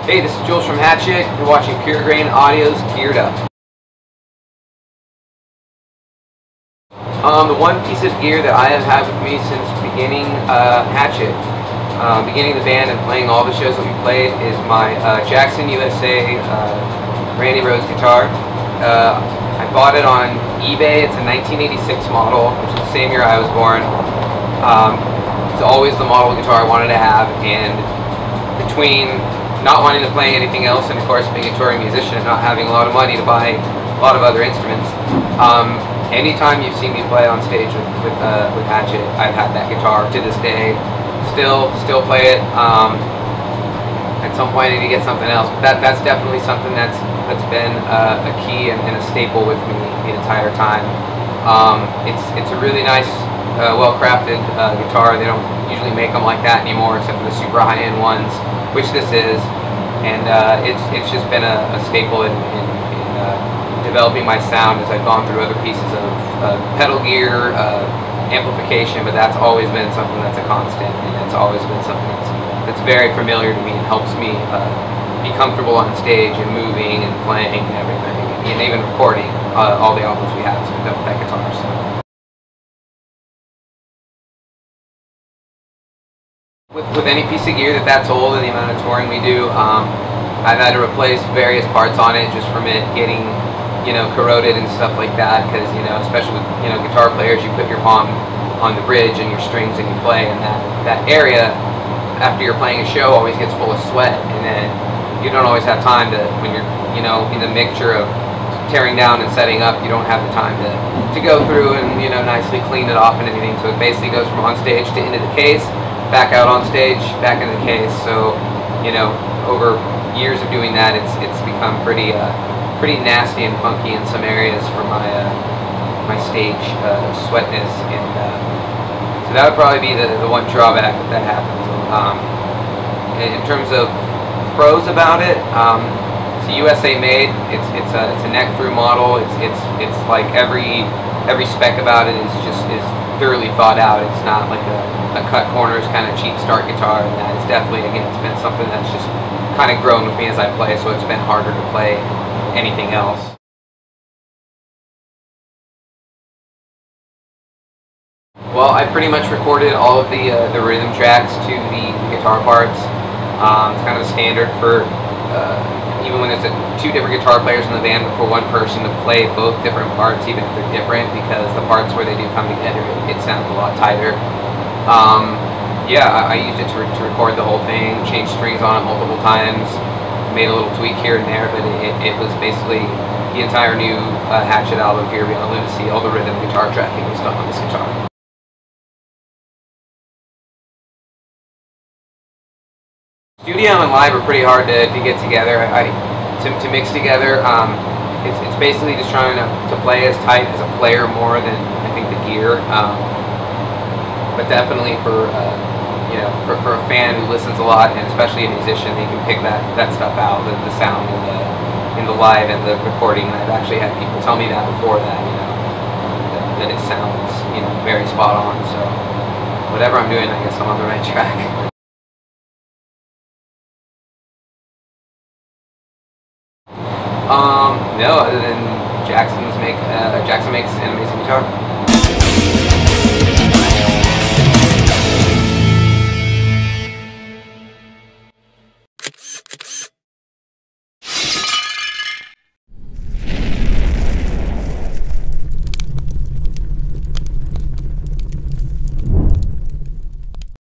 Hey, this is Julz from Hatchet. You're watching PureGrainAudio's Geared Up. The one piece of gear that I have had with me since beginning Hatchet, beginning the band and playing all the shows that we played, is my Jackson USA Randy Rhoads guitar. I bought it on eBay. It's a 1986 model, which is the same year I was born. It's always the model guitar I wanted to have, and between not wanting to play anything else and of course being a touring musician and not having a lot of money to buy a lot of other instruments, anytime you've seen me play on stage with Hatchet, I've had that guitar to this day. Still play it. At some point I need to get something else, but that's definitely something that's been a key and a staple with me the entire time. It's a really nice, well-crafted guitar. They don't usually make them like that anymore, except for the super high-end ones, which this is, and it's just been a staple in developing my sound as I've gone through other pieces of pedal gear, amplification, but that's always been something that's a constant, and it's always been something that's very familiar to me and helps me be comfortable on stage and moving and playing and everything, and even recording all the albums we have with that guitar. So. With any piece of gear that's old and the amount of touring we do, I've had to replace various parts on it just from it getting, corroded and stuff like that. Because especially with guitar players, you put your palm on the bridge and your strings and you play, and that area after you're playing a show always gets full of sweat, and then you don't always have time to, when you're in the mixture of tearing down and setting up, you don't have the time to go through and nicely clean it off and everything. So it basically goes from on stage to into the case, back out on stage, back into the case. So, over years of doing that, it's become pretty nasty and funky in some areas for my stage sweatness, and so that would probably be the one drawback that happens. In terms of pros about it, it's a USA made. It's a neck through model. It's like every spec about it is thoroughly thought out. It's not like a cut corners kind of cheap start guitar, and that is definitely, again, it's been something that's just kind of grown with me as I play, so it's been harder to play anything else. Well, I pretty much recorded all of the rhythm tracks to the guitar parts. It's kind of a standard for even when there's two different guitar players in the band, but for one person to play both different parts, even if they're different, because the parts where they do come together, it sounds a lot tighter. Yeah, I used it to record the whole thing, changed strings on it multiple times, made a little tweak here and there, but it was basically the entire new Hatchet album here, Beyond Lunacy. All the rhythm guitar tracking was done on this guitar. Studio and live are pretty hard to get together, to mix together. It's basically just trying to play as tight as a player more than I think the gear. But definitely for a fan who listens a lot, and especially a musician, they can pick that stuff out, the sound in the live and the recording. I've actually had people tell me that before, that it sounds very spot on. So whatever I'm doing, I guess I'm on the right track. No, other than Jackson makes an amazing guitar.